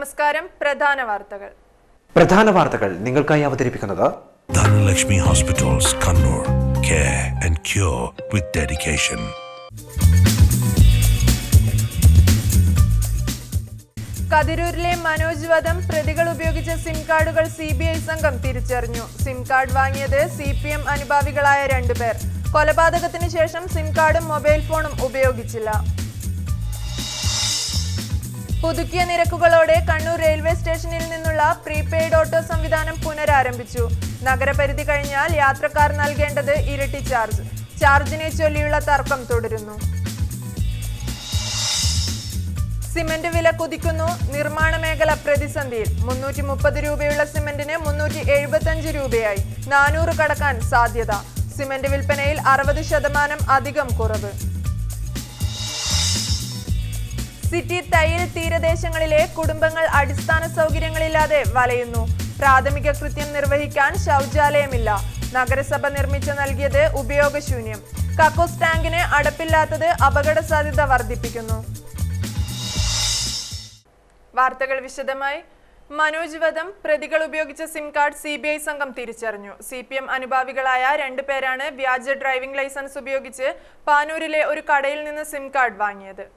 നമസ്കാരം. പ്രധാന വാർത്തകൾ നിങ്ങൾക്കായി അവതരിപ്പിക്കുന്നത് Dhanalakshmi hospitals Kannur. Care and cure with dedication. കതിരൂരിലെ മനോജ് വധം പ്രതികൾ ഉപയോഗിച്ച സിം കാർഡുകൾ CBI സംഘം തിരിച്ചറിഞ്ഞു. സിം കാർഡ് വാങ്ങിയത് CPM അനുഭാവികളായ 2 പേർ. കൊലപാതകത്തിന് ശേഷം സിം കാർഡും മൊബൈൽ ഫോണും ഉപയോഗിച്ചില്ല. പുതുക്കിയ നിരക്കുകളോടെ കണ്ണൂർ റെയിൽവേ സ്റ്റേഷനിൽ നിന്നുള്ള പ്രീപെയ്ഡ് ഓട്ടോ സംവിധാനം പുനരാരംഭിച്ചു. നഗരപരിധി കഴിഞ്ഞാൽ യാത്രക്കാർ നൽകേണ്ടത് ഇരട്ടി ചാർജ്. ചാർജിനെ ചൊല്ലിയുള്ള തർക്കം തുടരുന്നു. സിമന്റ് വില കുതിക്കുന്നു. നിർമ്മാണ മേഖല പ്രതിസന്ധിയിൽ. 330 രൂപയുള്ള സിമന്റിന് 375 രൂപയായി. 400 കടക്കാൻ സാധ്യത. സിമന്റ് വിൽപ്പനയിൽ 60% അധികം കുറവ്. സിറ്റി തയ്യൽ തീരദേശങ്ങളിലെ കുടുംബങ്ങൾ അടിസ്ഥാന സൗകര്യങ്ങളില്ലാതെ വലയുന്നു. പ്രാഥമിക കൃത്യം നിർവഹിക്കാൻ ശൗചാലയമില്ല. നഗരസഭ നിർമ്മിച്ചു നൽകിയത് ഉപയോഗശൂന്യം. കക്കൂസ് ടാങ്കിന് അടപ്പില്ലാത്തത് അപകട സാധ്യത വർദ്ധിപ്പിക്കുന്നു. വാർത്തകൾ വിശദമായി. മനോജ് വധം പ്രതികൾ ഉപയോഗിച്ച സിം കാർഡ് CBI സംഘം തിരിച്ചറിഞ്ഞു. CPM അനുഭാവികളായ 2 പേരാണ് വ്യാജ ഡ്രൈവിംഗ് ലൈസൻസ് ഉപയോഗിച്ച് പാനൂരിലെ ഒരു കടയിൽ നിന്ന് സിം കാർഡ് വാങ്ങിയത്.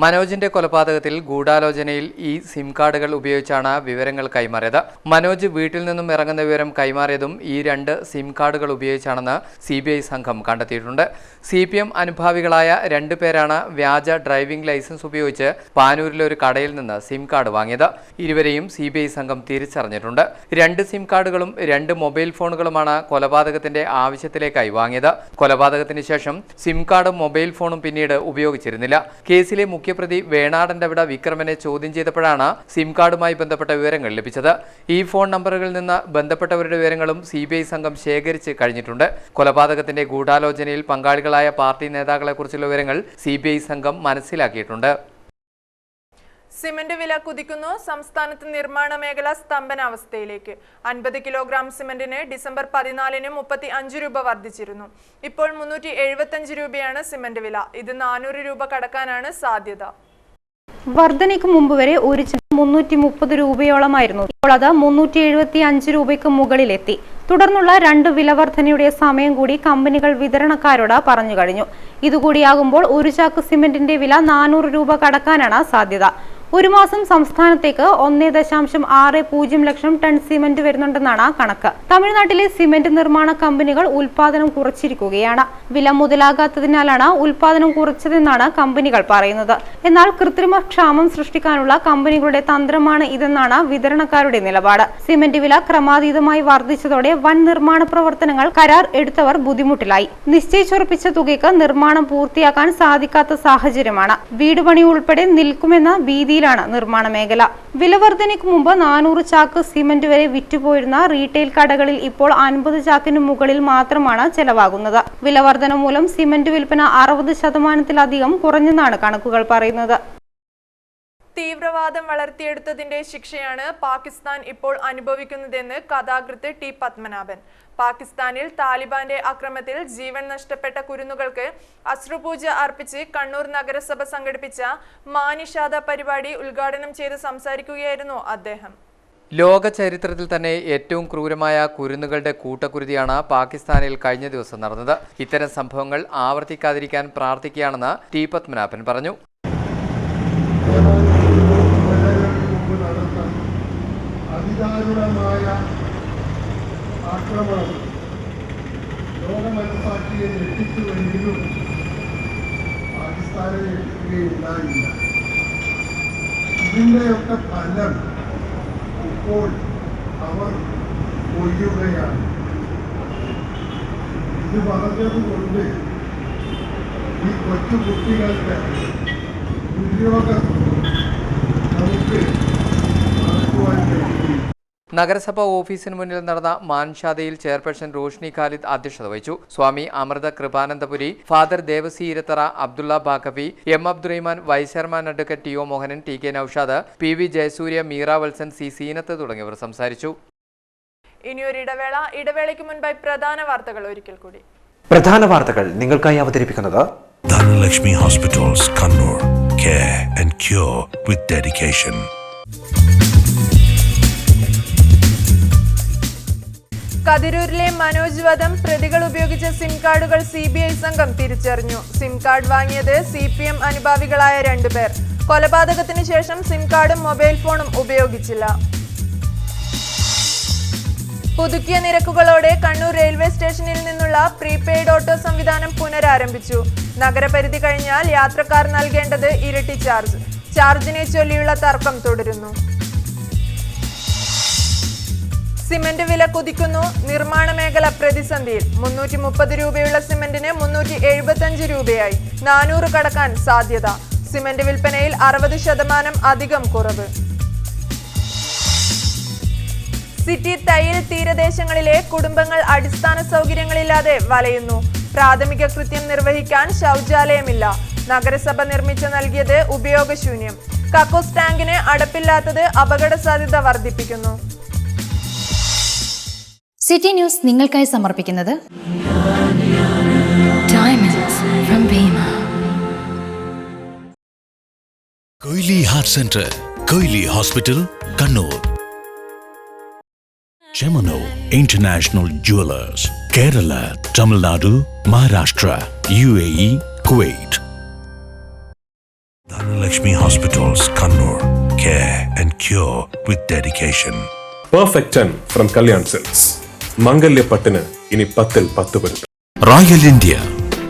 മനോജിന്റെ കൊലപാതകത്തിൽ ഗൂഢാലോചനയിൽ ഈ സിം കാർഡുകൾ ഉപയോഗിച്ചാണ് വിവരങ്ങൾ കൈമാറിയത്. മനോജ് വീട്ടിൽ നിന്നും ഇറങ്ങുന്ന വിവരം കൈമാറിയതും ഈ 2 സിം കാർഡുകൾ ഉപയോഗിച്ചാണെന്ന് CBI സംഘം കണ്ടെത്തിയിട്ടുണ്ട്. CPM അനുഭാവികളായ 2 പേരാണ് വ്യാജ ഡ്രൈവിംഗ് ലൈസൻസ് ഉപയോഗിച്ച് പാനൂരിലെ ഒരു കടയിൽ നിന്ന് സിം കാർഡ് വാങ്ങിയത്. ഇരുവരെയും CBI സംഘം തിരിച്ചറിഞ്ഞിട്ടുണ്ട്. 2 സിം കാർഡുകളും 2 മൊബൈൽ ഫോണുകളുമാണ് കൊലപാതകത്തിന്റെ ആവശ്യത്തിലേക്കായി വാങ്ങിയത്. കൊലപാതകത്തിന് ശേഷം സിം കാർഡും മൊബൈൽ ഫോണും പിന്നീട് ഉപയോഗിച്ചിരുന്നില്ല. കേസിലെ മുഖ്യപ്രതി വേണാടൻവിട വിക്രമനെ ചോദ്യം ചെയ്തപ്പോഴാണ് സിം കാർഡുമായി ബന്ധപ്പെട്ട വിവരങ്ങൾ ലഭിച്ചത്. ഈ ഫോൺ നമ്പറുകളിൽ നിന്ന് ബന്ധപ്പെട്ടവരുടെ വിവരങ്ങളും CBI സംഘം ശേഖരിച്ച് കഴിഞ്ഞിട്ടുണ്ട്. കൊലപാതകത്തിന്റെ ഗൂഢാലോചനയിൽ പങ്കാളികളായ പാർട്ടി നേതാക്കളെക്കുറിച്ചുള്ള വിവരങ്ങൾ CBI സംഘം മനസ്സിലാക്കിയിട്ടുണ്ട്. സിമന്റ് വില കുതിക്കുന്നു. സംസ്ഥാനത്ത് നിർമ്മാണ മേഖല സ്തംഭനാവസ്ഥയിലേക്ക്. 50 കിലോഗ്രാം സിമന്റിന് ഡിസംബർ 14-ന് 35 രൂപ വർദ്ധിച്ചിരുന്നു. ഇപ്പോൾ 375 രൂപയാണ് സിമന്റ് വില. ഇത് 400 രൂപ കടക്കാനാണ് സാധ്യത. വർധനയ്ക്ക് മുമ്പ് വരെ ഒരു 330 രൂപയോളമായിരുന്നു. ഇപ്പോൾ അത് 375 രൂപയ്ക്ക് മുകളിലെത്തി. തുടർന്നുള്ള 2 വിലവർധനയുടെ സമയം കൂടി കമ്പനികൾ വിതരണക്കാരോട് പറഞ്ഞു കഴിഞ്ഞു. ഇതുകൂടിയാകുമ്പോൾ ഒരു ചാക്ക് സിമന്റിന്റെ വില 400 രൂപ കടക്കാനാണ് സാധ്യത. ഒരു മാസം സംസ്ഥാനത്തേക്ക് 1.60 ലക്ഷം ടൺ സിമന്റ് വരുന്നുണ്ടെന്നാണ് കണക്ക്. തമിഴ്നാട്ടിലെ സിമന്റ് നിർമ്മാണ കമ്പനികൾ ഉൽപാദനം കുറച്ചിരിക്കുകയാണ്. വില മുതലാകാത്തതിനാലാണ് ഉൽപാദനം കുറച്ചതെന്നാണ് കമ്പനികൾ പറയുന്നത്. എന്നാൽ കൃത്രിമ ക്ഷാമം സൃഷ്ടിക്കാനുള്ള കമ്പനികളുടെ തന്ത്രമാണ് ഇതെന്നാണ് വിതരണക്കാരുടെ നിലപാട്. സിമന്റ് വില ക്രമാതീതമായി വർദ്ധിച്ചതോടെ വൻ നിർമ്മാണ പ്രവർത്തനങ്ങൾ കരാർ എടുത്തവർ ബുദ്ധിമുട്ടിലായി. നിശ്ചയിച്ചുറപ്പിച്ച തുകയ്ക്ക് നിർമ്മാണം പൂർത്തിയാക്കാൻ സാധിക്കാത്ത സാഹചര്യമാണ്. വീട് പണി ഉൾപ്പെടെ നിൽക്കുമെന്ന ഭീതി നിർമ്മാണ മേഖല. വിലവർധനയ്ക്ക് മുമ്പ് 400 ചാക്ക് സിമന്റ് വരെ വിറ്റുപോയിരുന്ന റീറ്റെയിൽ കടകളിൽ ഇപ്പോൾ 50 ചാക്കിന് മുകളിൽ മാത്രമാണ് ചെലവാകുന്നത്. വിലവർധന മൂലം സിമന്റ് വിൽപ്പന 60%-ലധികം കുറഞ്ഞെന്നാണ് കണക്കുകൾ പറയുന്നത്. തീവ്രവാദം വളർത്തിയെടുത്തതിന്റെ ശിക്ഷയാണ് പാകിസ്ഥാൻ ഇപ്പോൾ അനുഭവിക്കുന്നതെന്ന് കഥാകൃത്ത് T. പത്മനാഭൻ. പാകിസ്ഥാനിൽ താലിബാന്റെ അക്രമത്തിൽ ജീവൻ നഷ്ടപ്പെട്ട കുരുന്നുകൾക്ക് അശ്രുപൂജ അർപ്പിച്ച് കണ്ണൂർ നഗരസഭ സംഘടിപ്പിച്ച മാനിഷാദ പരിപാടി ഉദ്ഘാടനം ചെയ്ത് സംസാരിക്കുകയായിരുന്നു അദ്ദേഹം. ലോക ചരിത്രത്തിൽ തന്നെ ഏറ്റവും ക്രൂരമായ കുരുന്നുകളുടെ കൂട്ടക്കുരുതിയാണ് പാകിസ്ഥാനിൽ കഴിഞ്ഞ ദിവസം നടന്നത്. ഇത്തരം സംഭവങ്ങൾ ആവർത്തിക്കാതിരിക്കാൻ പ്രാർത്ഥിക്കുകയാണെന്ന് T. പത്മനാഭൻ പറഞ്ഞു. അതിദാരുണമായ ആക്രമണം ലോകമനസാക്ഷിയെ ഞെട്ടിച്ചുവെങ്കിലും പാകിസ്ഥാനെ ഞെട്ടിക്കുകയുണ്ടായില്ല. ഇതിൻ്റെയൊക്കെ ഫലം ഇപ്പോൾ അവർ കൊയ്യുകയാണ്. ഇത് പറഞ്ഞതുകൊണ്ട് ഈ കൊച്ചു കുട്ടികളുടെ ഉദ്യോഗം നമുക്ക് നടത്തുവാൻ കഴിയും. നഗരസഭാ ഓഫീസിന് മുന്നിൽ നടന്ന മാൻഷാദയിൽ ചെയർപേഴ്സൺ റോഷ്നി ഖാലിദ് അധ്യക്ഷത വഹിച്ചു. Swami Amrita Kripanandapuri, father Devasi Irathara, Abdulla Baqavi, M. Abdurahiman, vice chairman advocate T. O. Mohanan, T. K. Noushad, P. V. Jayasurya, Meera Valsan, C. Seenath തുടങ്ങിയവർ സംസാരിച്ചു. ഇനിയൊരു ഇടവേളയ്ക്ക് മുൻപായി പ്രധാന വാർത്തകൾ ഒരിക്കൽ കൂടി. പ്രധാന വാർത്തകൾ നിങ്ങൾക്കായി അവതരിപ്പിക്കുന്നത് Dhanalakshmi hospitals Kannur. Care and cure with dedication. കതിരൂരിലെ മനോജ് വധം പ്രതികൾ ഉപയോഗിച്ച സിം കാർഡുകൾ CBI സംഘം തിരിച്ചറിഞ്ഞു. സിം കാർഡ് വാങ്ങിയത് CPM അനുഭാവികളായ 2 പേർ. കൊലപാതകത്തിന് ശേഷം സിം കാർഡും മൊബൈൽ ഫോണും ഉപയോഗിച്ചില്ല. പുതുക്കിയ നിരക്കുകളോടെ കണ്ണൂർ റെയിൽവേ സ്റ്റേഷനിൽ നിന്നുള്ള പ്രീപെയ്ഡ് ഓട്ടോ സംവിധാനം പുനരാരംഭിച്ചു. നഗരപരിധി കഴിഞ്ഞാൽ യാത്രക്കാർ നൽകേണ്ടത് ഇരട്ടി ചാർജ്. ചാർജിനെ ചൊല്ലിയുള്ള തർക്കം തുടരുന്നു. സിമന്റ് വില കുതിക്കുന്നു. നിർമ്മാണ മേഖല പ്രതിസന്ധിയിൽ. 330 രൂപയുള്ള സിമന്റിന് 375 രൂപയായി. 400 കടക്കാൻ സാധ്യത. സിമന്റ് വിൽപ്പനയിൽ 60% അധികം കുറവ്. സിറ്റി തയ്യിൽ തീരദേശങ്ങളിലെ കുടുംബങ്ങൾ അടിസ്ഥാന സൗകര്യങ്ങളില്ലാതെ വലയുന്നു. പ്രാഥമിക കൃത്യം നിർവഹിക്കാൻ ശൗചാലയമില്ല. നഗരസഭ നിർമ്മിച്ചു നൽകിയത് ഉപയോഗശൂന്യം. കക്കൂസ് ടാങ്കിന് അടപ്പില്ലാത്തത് അപകട സാധ്യത വർദ്ധിപ്പിക്കുന്നു. സിറ്റി ന്യൂസ് നിങ്ങൾക്കായി സമർപ്പിക്കുന്നത് diamonds from Bhima. Koyili heart centre, Koyili hospital, Kannur. Chemano International Jewelers, Kerala, Tamil Nadu, Maharashtra, UAE, Kuwait. Dhanalakshmi Hospitals, Kannur. Care and cure with dedication. Perfect 10 from Kalyan Silks. Mangalya Pattana ini 10 പെരുത്ത്. Royal India,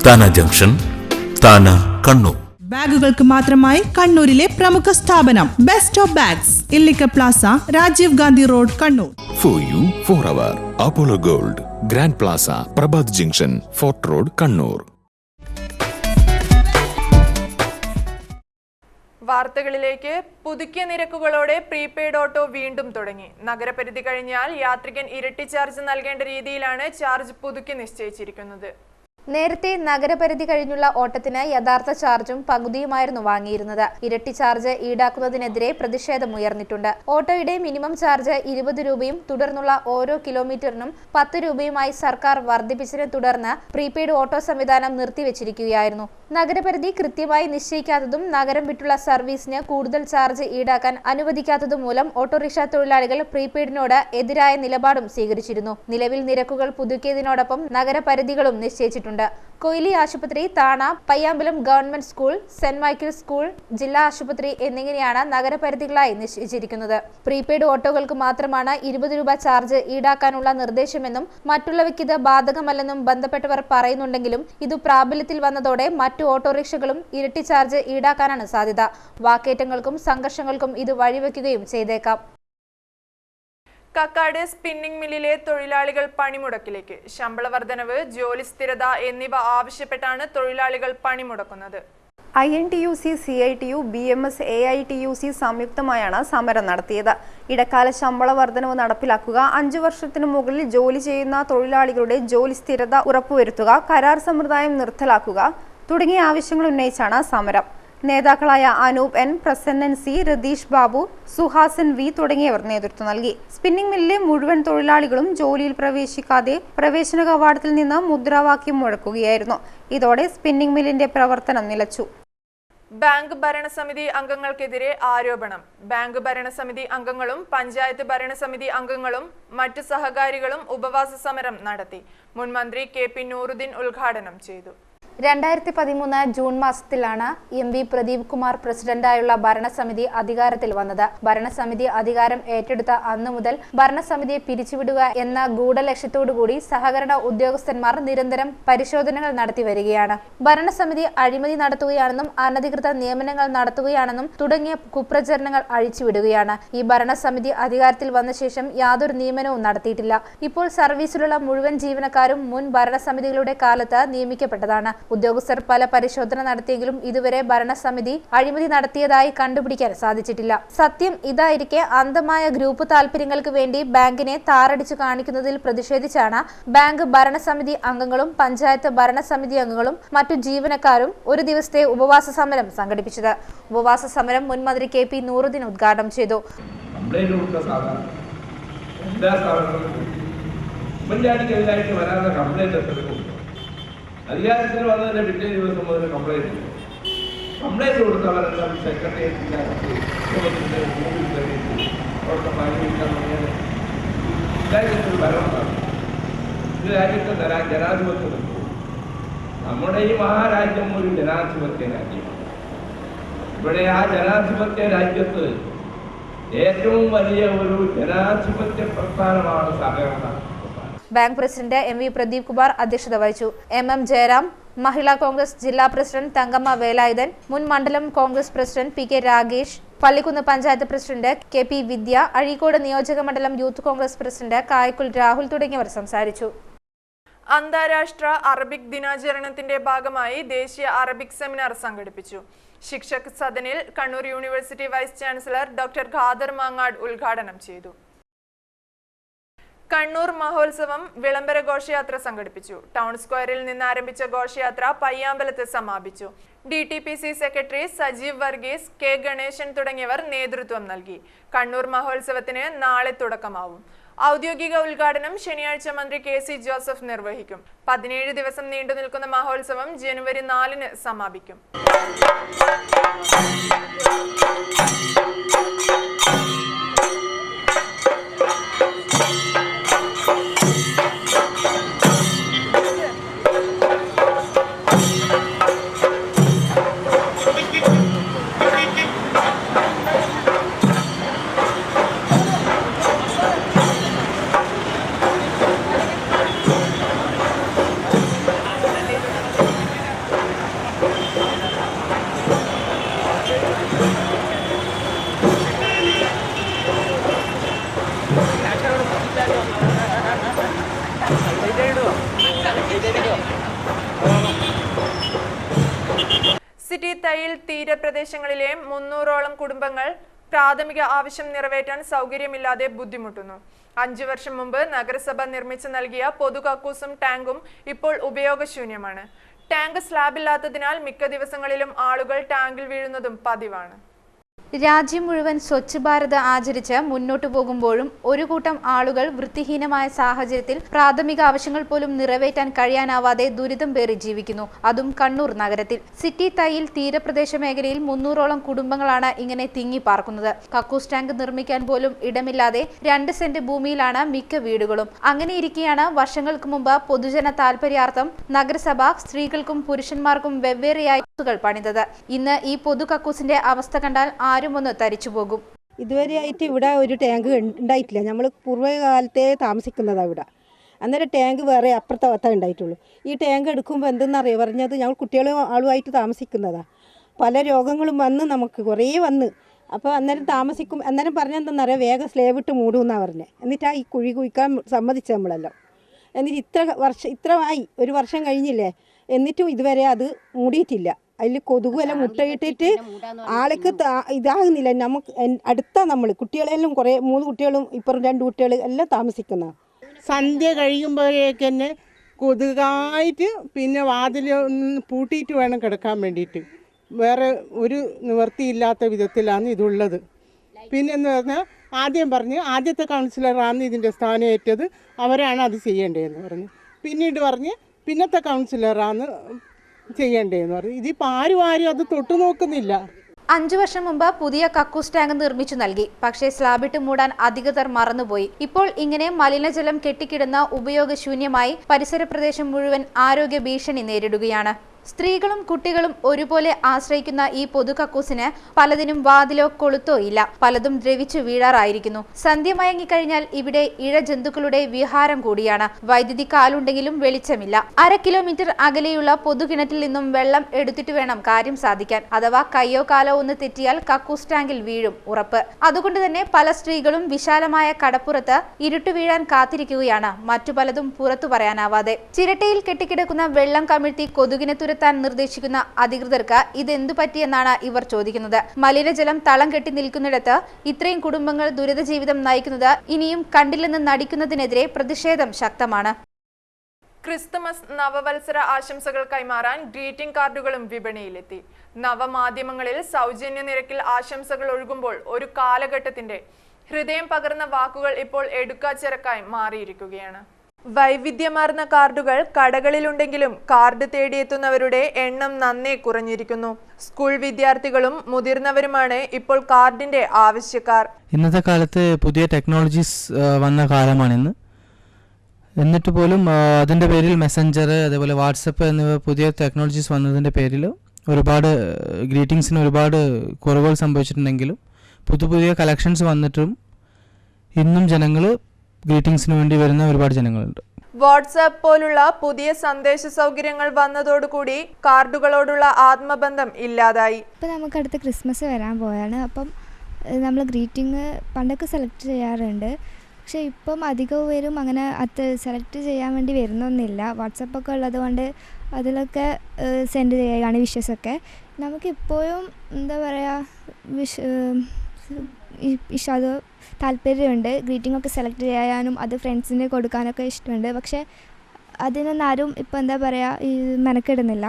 Thana Junction, Thana, Kannur. ബാഗുകൾക്ക് മാത്രമായി കണ്ണൂരിലെ പ്രമുഖ സ്ഥാപനം best of bags, Illikka plaza, Rajiv Gandhi road, Kannur. For you, for our Apollo Gold, Grand Plaza, Prabhat Junction, Fort Road, Kannur. വാർത്തകളിലേക്ക്. പുതുക്കിയ നിരക്കുകളോടെ prepaid auto വീണ്ടും തുടങ്ങി. നഗരപരിധി കഴിഞ്ഞാൽ യാത്രികൻ ഇരട്ടി ചാർജ് നൽകേണ്ട രീതിയിലാണ് ചാർജ് പുതുക്കി നിശ്ചയിച്ചിരിക്കുന്നത്. നേരത്തെ നഗരപരിധി കഴിഞ്ഞുള്ള ഓട്ടത്തിന് യഥാർത്ഥ ചാർജും പകുതിയുമായിരുന്നു വാങ്ങിയിരുന്നത്. ഇരട്ടി ചാർജ് ഈടാക്കുന്നതിനെതിരെ പ്രതിഷേധമുയർന്നിട്ടുണ്ട്. ഓട്ടോയുടെ മിനിമം ചാർജ് 20 രൂപയും തുടർന്നുള്ള ഓരോ കിലോമീറ്ററിനും 10 രൂപയുമായി സർക്കാർ വർദ്ധിപ്പിച്ചതിനെ തുടർന്ന് പ്രീപെയ്ഡ് ഓട്ടോ സംവിധാനം നിർത്തിവെച്ചിരിക്കുകയായിരുന്നു. നഗരപരിധി കൃത്യമായി നിശ്ചയിക്കാത്തതും നഗരം വിട്ടുള്ള സർവീസിന് കൂടുതൽ ചാർജ് ഈടാക്കാൻ അനുവദിക്കാത്തതും മൂലം ഓട്ടോറിക്ഷ തൊഴിലാളികൾ പ്രീപെയ്ഡിനോട് എതിരായ നിലപാടും സ്വീകരിച്ചിരുന്നു. നിലവിൽ നിരക്കുകൾ പുതുക്കിയതിനോടൊപ്പം നഗരപരിധികളും നിശ്ചയിച്ചിട്ടുണ്ട്. കൊയിലി ആശുപത്രി, Thana, Payyambalam government school, saint Michael school, ജില്ലാ ആശുപത്രി എന്നിങ്ങനെയാണ് നഗരപരിധികളായി നിശ്ചയിച്ചിരിക്കുന്നത്. പ്രീപെയ്ഡ് ഓട്ടോകൾക്ക് മാത്രമാണ് 20 രൂപ ചാർജ് ഈടാക്കാനുള്ള നിർദ്ദേശമെന്നും മറ്റുള്ളവയ്ക്ക് ഇത് ബാധകമല്ലെന്നും ബന്ധപ്പെട്ടവർ പറയുന്നുണ്ടെങ്കിലും ഇത് പ്രാബല്യത്തിൽ വന്നതോടെ മറ്റു ഓട്ടോറിക്ഷകളും ഇരട്ടി ചാർജ് ഈടാക്കാനാണ് സാധ്യത. വാക്കേറ്റങ്ങൾക്കും സംഘർഷങ്ങൾക്കും ഇത് വഴിവെക്കുകയും ചെയ്തേക്കാം. കക്കാട് സ്പിന്നിംഗ് മില്ലിലെ തൊഴിലാളികൾ പണിമുടക്കിലേക്ക്. ശമ്പള വർധനവ്, ജോലി സ്ഥിരത എന്നിവ ആവശ്യപ്പെട്ടാണ് തൊഴിലാളികൾ പണിമുടക്കുന്നത്. INTUC, CITU, BMS, AITUC സംയുക്തമായാണ് സമരം നടത്തിയത്. ഇടക്കാല ശമ്പള വർധനവ് നടപ്പിലാക്കുക, 5 വർഷത്തിനു മുകളിൽ ജോലി ചെയ്യുന്ന തൊഴിലാളികളുടെ ജോലി സ്ഥിരത ഉറപ്പുവരുത്തുക, കരാർ സമ്പ്രദായം നിർത്തലാക്കുക തുടങ്ങിയ ആവശ്യങ്ങൾ ഉന്നയിച്ചാണ് സമരം. നേതാക്കളായ Anoop N, Prasannan C, Ratheesh Babu, Suhasan V തുടങ്ങിയവർ നേതൃത്വം നൽകി. സ്പിന്നിംഗ് മില്ലിലെ മുഴുവൻ തൊഴിലാളികളും ജോലിയിൽ പ്രവേശിക്കാതെ പ്രവേശന കവാടത്തിൽ നിന്ന് മുദ്രാവാക്യം മുഴക്കുകയായിരുന്നു. ഇതോടെ സ്പിന്നിംഗ് മില്ലിന്റെ പ്രവർത്തനം നിലച്ചു. ബാങ്ക് ഭരണസമിതി അംഗങ്ങൾക്കെതിരെ ആരോപണം. ബാങ്ക് ഭരണസമിതി അംഗങ്ങളും പഞ്ചായത്ത് ഭരണസമിതി അംഗങ്ങളും മറ്റു സഹകാരികളും ഉപവാസ സമരം നടത്തി. മുൻ മന്ത്രി KP നൂറുദ്ദീൻ ഉദ്ഘാടനം ചെയ്തു. 2013 ജൂൺ മാസത്തിലാണ് MV പ്രദീപ് കുമാർ പ്രസിഡന്റായുള്ള ഭരണസമിതി അധികാരത്തിൽ വന്നത്. ഭരണസമിതി അധികാരം ഏറ്റെടുത്ത അന്നു മുതൽ ഭരണസമിതിയെ പിരിച്ചുവിടുക എന്ന ഗൂഢലക്ഷ്യത്തോടുകൂടി സഹകരണ ഉദ്യോഗസ്ഥന്മാർ നിരന്തരം പരിശോധനകൾ നടത്തി വരികയാണ്. ഭരണസമിതി അഴിമതി നടത്തുകയാണെന്നും അനധികൃത നിയമനങ്ങൾ നടത്തുകയാണെന്നും തുടങ്ങിയ കുപ്രചരണങ്ങൾ അഴിച്ചുവിടുകയാണ്. ഈ ഭരണസമിതി അധികാരത്തിൽ വന്ന ശേഷം യാതൊരു നിയമനവും നടത്തിയിട്ടില്ല. ഇപ്പോൾ സർവീസിലുള്ള മുഴുവൻ ജീവനക്കാരും മുൻ ഭരണസമിതികളുടെ കാലത്ത് നിയമിക്കപ്പെട്ടതാണ്. ഉദ്യോഗസ്ഥർ പല പരിശോധന നടത്തിയെങ്കിലും ഇതുവരെ ഭരണസമിതി അഴിമതി നടത്തിയതായി കണ്ടുപിടിക്കാൻ സാധിച്ചിട്ടില്ല. സത്യം ഇതായിരിക്കെ അന്ധമായ ഗ്രൂപ്പ് താൽപര്യങ്ങൾക്ക് വേണ്ടി ബാങ്കിനെ താറടിച്ചു കാണിക്കുന്നതിൽ പ്രതിഷേധിച്ചാണ് ബാങ്ക് ഭരണസമിതി അംഗങ്ങളും പഞ്ചായത്ത് ഭരണസമിതി അംഗങ്ങളും മറ്റു ജീവനക്കാരും ഒരു ദിവസത്തെ ഉപവാസ സമരം സംഘടിപ്പിച്ചത്. ഉപവാസ സമരം മുൻ മന്ത്രി KP നൂറുദ്ദീൻ ഉദ്ഘാടനം ചെയ്തു. അധികാരത്തിൽ വന്നതിൻ്റെ പിറ്റേ ദിവസം മുതൽ കംപ്ലൈൻറ്റ് കൊടുത്തവരെല്ലാം സെക്രട്ടേറിയറ്റിൻ്റെ അവിടുത്തെ ഭരണം നടത്തും. ഇത് രാജ്യത്തെ ജനാധിപത്യം. നമ്മുടെ ഈ മഹാരാജ്യം ഒരു ജനാധിപത്യ രാജ്യമാണ്. ഇവിടെ ആ ജനാധിപത്യ രാജ്യത്ത് ഏറ്റവും വലിയ ഒരു ജനാധിപത്യ പ്രസ്ഥാനമാണ് സഹകരണ. Bank president MV Pradeep Kumar അധ്യക്ഷത വഹിച്ചു. MM ജയറാം, മഹിളാ കോൺഗ്രസ് ജില്ലാ പ്രസിഡന്റ് തങ്കമ്മ വേലായുധൻ, മുൻ മണ്ഡലം Congress president PK Ragesh, Pallikkunnu panchayat president KP വിദ്യ, അഴീക്കോട് നിയോജക മണ്ഡലം യൂത്ത് കോൺഗ്രസ് പ്രസിഡന്റ് കായക്കുൽ രാഹുൽ തുടങ്ങിയവർ സംസാരിച്ചു. അന്താരാഷ്ട്ര അറബിക് ദിനാചരണത്തിന്റെ ഭാഗമായി ദേശീയ അറബിക് സെമിനാർ സംഘടിപ്പിച്ചു. ശിക്ഷക് സദനിൽ Kannur university vice chancellor doctor Khader Mangad ഉദ്ഘാടനം ചെയ്തു. കണ്ണൂർ മഹോത്സവം വിളംബര ഘോഷയാത്ര സംഘടിപ്പിച്ചു. ടൗൺ സ്ക്വയറിൽ നിന്ന് ആരംഭിച്ച ഘോഷയാത്ര പയ്യാമ്പലത്ത് സമാപിച്ചു. DTPC secretary Sajeev Varghese, K Ganesan തുടങ്ങിയവർ നേതൃത്വം നൽകി. കണ്ണൂർ മഹോത്സവത്തിന് നാളെ തുടക്കമാവും. ഔദ്യോഗിക ഉദ്ഘാടനം ശനിയാഴ്ച മന്ത്രി KC ജോസഫ് നിർവഹിക്കും. 17 ദിവസം നീണ്ടു നിൽക്കുന്ന മഹോത്സവം ജനുവരി 4-ന് സമാപിക്കും. സിറ്റി തയ്യിൽ തീരപ്രദേശങ്ങളിലെ 300ഓളം കുടുംബങ്ങൾ പ്രാഥമിക ആവശ്യം നിറവേറ്റാൻ സൗകര്യമില്ലാതെ ബുദ്ധിമുട്ടുന്നു. 5 വർഷം മുമ്പ് നഗരസഭ നിർമ്മിച്ചു നൽകിയ പൊതു കക്കൂസും ടാങ്കും ഇപ്പോൾ ഉപയോഗശൂന്യമാണ്. ടാങ്ക് സ്ലാബില്ലാത്തതിനാൽ മിക്ക ദിവസങ്ങളിലും ആളുകൾ ടാങ്കിൽ വീഴുന്നതും പതിവാണ്. രാജ്യം മുഴുവൻ സ്വച്ഛ് ഭാരത് ആചരിച്ച് മുന്നോട്ടു പോകുമ്പോഴും ഒരു കൂട്ടം ആളുകൾ വൃത്തിഹീനമായ സാഹചര്യത്തിൽ പ്രാഥമിക ആവശ്യങ്ങൾ പോലും നിറവേറ്റാൻ കഴിയാനാവാതെ ദുരിതം പേറി ജീവിക്കുന്നു. അതും കണ്ണൂർ നഗരത്തിൽ. സിറ്റി തയ്യിൽ തീരപ്രദേശ മേഖലയിൽ 300ഓളം കുടുംബങ്ങളാണ് ഇങ്ങനെ തിങ്ങി പാർക്കുന്നത്. കക്കൂസ് ടാങ്ക് നിർമ്മിക്കാൻ പോലും ഇടമില്ലാതെ 2 സെന്റ് ഭൂമിയിലാണ് മിക്ക വീടുകളും. അങ്ങനെയിരിക്കെയാണ് വർഷങ്ങൾക്ക് മുമ്പ് പൊതുജന താൽപര്യാർത്ഥം നഗരസഭ സ്ത്രീകൾക്കും പുരുഷന്മാർക്കും വെവ്വേറെയായി പണിതത്. ഇന്ന് ഈ പൊതു കക്കൂസിന്റെ അവസ്ഥ കണ്ടാൽ ആരും ഒന്ന് തരിച്ചുപോകും. ഇതുവരെയായിട്ട് ഇവിടെ ഒരു ടാങ്ക് ഉണ്ടായിട്ടില്ല. നമ്മൾ പൂർവ്വകാലത്തെ താമസിക്കുന്നതാണ് ഇവിടെ. അന്നേരം ടാങ്ക് വേറെ അപ്പുറത്തെ ഉണ്ടായിട്ടുള്ളൂ. ഈ ടാങ്ക് എടുക്കുമ്പോൾ എന്തെന്നറിയാം പറഞ്ഞത്, ഞങ്ങൾ കുട്ടികളും ആളുമായിട്ട് താമസിക്കുന്നതാണ്. പല രോഗങ്ങളും വന്ന് നമുക്ക് കുറേ വന്ന് അപ്പോൾ അന്നേരം താമസിക്കും. അന്നേരം പറഞ്ഞെന്തെന്നറിയാം, വേഗം സ്ലേവ് ഇട്ട് മൂടുമെന്നാണ് പറഞ്ഞത്. എന്നിട്ടാണ് ഈ കുഴി കുഴിക്കാൻ സമ്മതിച്ചത് നമ്മളെല്ലാം. എന്നിട്ട് ഇത്രമായി 1 വർഷം കഴിഞ്ഞില്ലേ, എന്നിട്ടും ഇതുവരെ അത് മൂടിയിട്ടില്ല. അതിൽ കൊതുകുമെല്ലാം മുട്ടയിട്ടിട്ട് ആൾക്ക് ഇതാകുന്നില്ല. നമുക്ക് അടുത്ത നമ്മൾ കുട്ടികളെല്ലാം കുറേ 3 കുട്ടികളും ഇപ്പുറം 2 കുട്ടികൾ എല്ലാം താമസിക്കുന്ന. സന്ധ്യ കഴിയുമ്പോഴേക്ക് തന്നെ കൊതുകായിട്ട് പിന്നെ വാതിൽ പൂട്ടിയിട്ട് വേണം കിടക്കാൻ വേണ്ടിയിട്ട്. വേറെ ഒരു നിവൃത്തിയില്ലാത്ത വിധത്തിലാണ് ഇതുള്ളത്. പിന്നെന്ന് പറഞ്ഞാൽ ആദ്യത്തെ കൗൺസിലറാണ് ഇതിൻ്റെ സ്ഥാനം ഏറ്റത്, അവരാണ് അത് ചെയ്യേണ്ടതെന്ന് പറഞ്ഞു. പിന്നീട് പറഞ്ഞ് പിന്നത്തെ കൗൺസിലറാണ് ചെയ്യേണ്ടതെന്ന് പറഞ്ഞു. ഇതിപ്പോൾ ആരും അത് തൊട്ടു നോക്കുന്നില്ല. 5 വർഷം മുമ്പ് പുതിയ കക്കൂസ് ടാങ്ക് നിർമ്മിച്ചു നൽകി. പക്ഷേ സ്ലാബിട്ട് മൂടാൻ അധികൃതർ മറന്നുപോയി. ഇപ്പോൾ ഇങ്ങനെ മലിനജലം കെട്ടിക്കിടന്ന ഉപയോഗശൂന്യമായി പരിസര പ്രദേശം മുഴുവൻ ആരോഗ്യ ഭീഷണി നേരിടുകയാണ്. സ്ത്രീകളും കുട്ടികളും ഒരുപോലെ ആശ്രയിക്കുന്ന ഈ പൊതു കക്കൂസിന് പലതിനും വാതിലോ കൊളുത്തോ ഇല്ല. പലതും ദ്രവിച്ചു വീഴാറായിരിക്കുന്നു. സന്ധ്യ മയങ്ങിക്കഴിഞ്ഞാൽ ഇവിടെ ഇഴജന്തുക്കളുടെ വിഹാരം കൂടിയാണ്. വൈദ്യുതി കാലുണ്ടെങ്കിലും വെളിച്ചമില്ല. 1/2 കിലോമീറ്റർ അകലെയുള്ള പൊതുകിണറ്റിൽ നിന്നും വെള്ളം എടുത്തിട്ട് വേണം കാര്യം സാധിക്കാൻ. അഥവാ കയ്യോ കാലോ ഒന്ന് തെറ്റിയാൽ കക്കൂസ് ടാങ്കിൽ വീഴും ഉറപ്പ്. അതുകൊണ്ട് തന്നെ പല സ്ത്രീകളും വിശാലമായ കടപ്പുറത്ത് ഇരുട്ടു വീഴാൻ കാത്തിരിക്കുകയാണ്. മറ്റു പലതും പുറത്തു പറയാനാവാതെ. ചിരട്ടയിൽ കെട്ടിക്കിടക്കുന്ന വെള്ളം കമിഴ്ത്തി കൊതുകിനെ തുരത്താൻ നിർദ്ദേശിക്കുന്ന അധികൃതർക്ക് ഇതെന്തു പറ്റിയെന്നാണ് ഇവർ ചോദിക്കുന്നത്. മലിനജലം തളം കെട്ടി നിൽക്കുന്നിടത്ത് ഇത്രയും കുടുംബങ്ങൾ ദുരിത ജീവിതം നയിക്കുന്നത് ഇനിയും കണ്ടില്ലെന്ന് നടിക്കുന്നതിനെതിരെ പ്രതിഷേധം ശക്തമാണ്. ക്രിസ്തുമസ് നവവത്സര ആശംസകൾ കൈമാറാൻ ഗ്രീറ്റിംഗ് കാർഡുകളും വിപണിയിലെത്തി. നവമാധ്യമങ്ങളിൽ സൗജന്യ നിരക്കിൽ ആശംസകൾ ഒഴുകുമ്പോൾ ഒരു കാലഘട്ടത്തിന്റെ ഹൃദയം പകർന്ന വാക്കുകൾ ഇപ്പോൾ എടുക്കാച്ചരക്കായി മാറിയിരിക്കുകയാണ്. വൈവിധ്യമാർന്ന കാർഡുകൾ കടകളിലുണ്ടെങ്കിലും കാർഡ് തേടിയെത്തുന്നവരുടെ എണ്ണം നന്നേ കുറഞ്ഞിരിക്കുന്നു. സ്കൂൾ വിദ്യാർത്ഥികളും മുതിർന്നവരുമാണ് ഇപ്പോൾ കാർഡിന്റെ ആവശ്യക്കാർ. ഇന്നത്തെ കാലത്ത് പുതിയ ടെക്നോളജീസ് വന്ന കാലമാണിന്ന്. എന്നിട്ട് പോലും അതിൻ്റെ പേരിൽ മെസ്സഞ്ചർ അതേപോലെ വാട്സപ്പ് എന്നിവ പുതിയ ടെക്നോളജീസ് വന്നതിൻ്റെ പേരിൽ ഒരുപാട് ഗ്രീറ്റിംഗ്സിന് ഒരുപാട് കുറവുകൾ സംഭവിച്ചിട്ടുണ്ടെങ്കിലും പുതിയ കളക്ഷൻസ് വന്നിട്ടും ഇന്നും ജനങ്ങൾ ഗ്രീറ്റിംഗ്സിന് വേണ്ടി വരുന്ന ഒരുപാട് ജനങ്ങളുണ്ട്. വാട്സാപ്പ് പോലുള്ള പുതിയ സന്ദേശ സൗകര്യങ്ങൾ വന്നതോടുകൂടി കാർഡുകളോടുള്ള ആത്മബന്ധം ഇല്ലാതായി. ഇപ്പം നമുക്ക് അടുത്ത ക്രിസ്മസ് വരാൻ പോയാണ്. അപ്പം നമ്മൾ ഗ്രീറ്റിംഗ് പണ്ടൊക്കെ സെലക്ട് ചെയ്യാറുണ്ട്. പക്ഷേ ഇപ്പം അധികം പേരും അങ്ങനെ അത് സെലക്ട് ചെയ്യാൻ വേണ്ടി വരുന്നൊന്നുമില്ല. വാട്സപ്പൊക്കെ ഉള്ളത് കൊണ്ട് അതിലൊക്കെ സെൻഡ് ചെയ്യുകയാണ് വിഷസൊക്കെ. നമുക്കിപ്പോഴും എന്താ പറയുക അത് താല്പര്യമുണ്ട്. ഗ്രീറ്റിംഗ് ഒക്കെ സെലക്ട് ചെയ്യാനും അത് ഫ്രണ്ട്സിന് കൊടുക്കാനൊക്കെ ഇഷ്ടമുണ്ട്. പക്ഷേ അതിനൊന്നും ആരും ഇപ്പോൾ എന്താ പറയുക മെനക്കെടുന്നില്ല.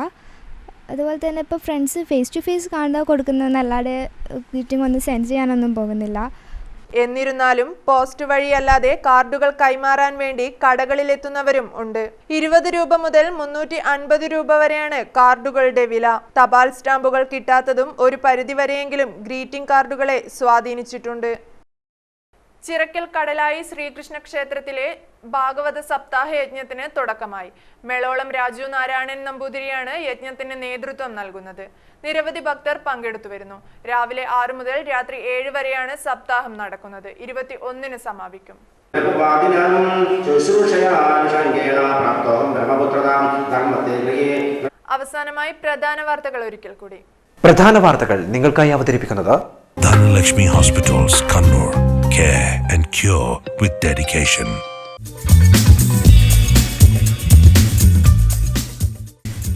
അതുപോലെ തന്നെ ഇപ്പോൾ ഫ്രണ്ട്സ് ഫേസ് ടു ഫേസ് കാണുന്നത് കൊടുക്കുന്നതെന്നല്ലാതെ ഗ്രീറ്റിംഗ് ഒന്നും സെൻഡ് ചെയ്യാനൊന്നും പോകുന്നില്ല. എന്നിരുന്നാലും പോസ്റ്റ് വഴിയല്ലാതെ കാർഡുകൾ കൈമാറാൻ വേണ്ടി കടകളിലെത്തുന്നവരും ഉണ്ട്. 20 രൂപ മുതൽ 350 രൂപ വരെയാണ് കാർഡുകളുടെ വില. തപാൽ സ്റ്റാമ്പുകൾ കിട്ടാത്തതും ഒരു പരിധിവരെയെങ്കിലും ഗ്രീറ്റിംഗ് കാർഡുകളെ സ്വാധീനിച്ചിട്ടുണ്ട്. ചിറക്കൽ കടലായി ശ്രീകൃഷ്ണ ക്ഷേത്രത്തിലെ ഭാഗവത സപ്താഹ യജ്ഞത്തിന് തുടക്കമായി. മേളോളം രാജു നാരായണൻ നമ്പൂതിരിയാണ് യജ്ഞത്തിന് നേതൃത്വം നൽകുന്നത്. നിരവധി ഭക്തർ പങ്കെടുത്തു വരുന്നു. രാവിലെ 6 മുതൽ രാത്രി 7 വരെയാണ് സപ്താഹം നടക്കുന്നത്. 21-ന് സമാപിക്കും. അവസാനമായി പ്രധാന വാർത്തകൾ ഒരിക്കൽ കൂടി. പ്രധാന വാർത്തകൾ നിങ്ങൾക്കായി അവതരിപ്പിക്കുന്നത് Dhanalakshmi Hospitals, Kannur. Care and cure with dedication.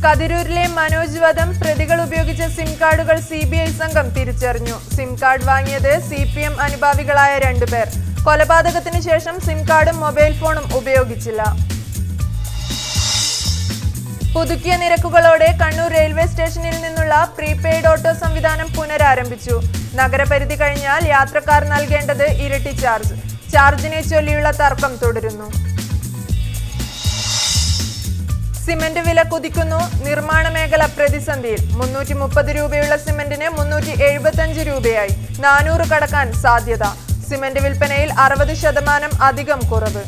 കതിരൂരിലെ മനോജ് വധം പ്രതികൾ ഉപയോഗിച്ച സിം കാർഡുകൾ CBI സംഘം തിരിച്ചറിഞ്ഞു. സിം കാർഡ് വാങ്ങിയത് CPM അനുഭാവികളായ 2 പേർ. കൊലപാതകത്തിന് ശേഷം സിം കാർഡും മൊബൈൽ ഫോണും ഉപയോഗിച്ചില്ല. പുതുക്കിയ നിരക്കുകളോടെ കണ്ണൂർ റെയിൽവേ സ്റ്റേഷനിൽ നിന്നുള്ള പ്രീപെയ്ഡ് ഓട്ടോ സംവിധാനം പുനരാരംഭിച്ചു. നഗരപരിധി കഴിഞ്ഞാൽ യാത്രക്കാർ നൽകേണ്ടത് ഇരട്ടി ചാർജ്. ചാർജിനെ ചൊല്ലിയുള്ള തർക്കം തുടരുന്നു. സിമന്റ് വില കുതിക്കുന്നു. നിർമ്മാണ മേഖല പ്രതിസന്ധിയിൽ. 330 രൂപയുള്ള സിമന്റിന് 375 രൂപയായി. 400 കടക്കാൻ സാധ്യത. സിമന്റ് വിൽപ്പനയിൽ 60% അധികം കുറവ്.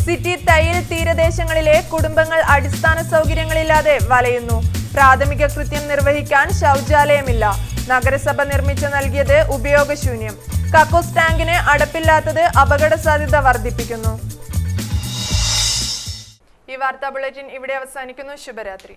സിറ്റി തയ്യിൽ തീരദേശങ്ങളിലെ കുടുംബങ്ങൾ അടിസ്ഥാന സൗകര്യങ്ങളില്ലാതെ വലയുന്നു. പ്രാഥമിക കൃത്യം നിർവഹിക്കാൻ ശൗചാലയമില്ല. നഗരസഭ നിർമ്മിച്ചു നൽകിയത് ഉപയോഗശൂന്യം. കക്കൂസ് ടാങ്കിന് അടപ്പില്ലാത്തത് അപകട സാധ്യത വർദ്ധിപ്പിക്കുന്നു. ഈ വാർത്താ ബുള്ളറ്റിൻ ഇവിടെ അവസാനിക്കുന്നു. ശുഭരാത്രി.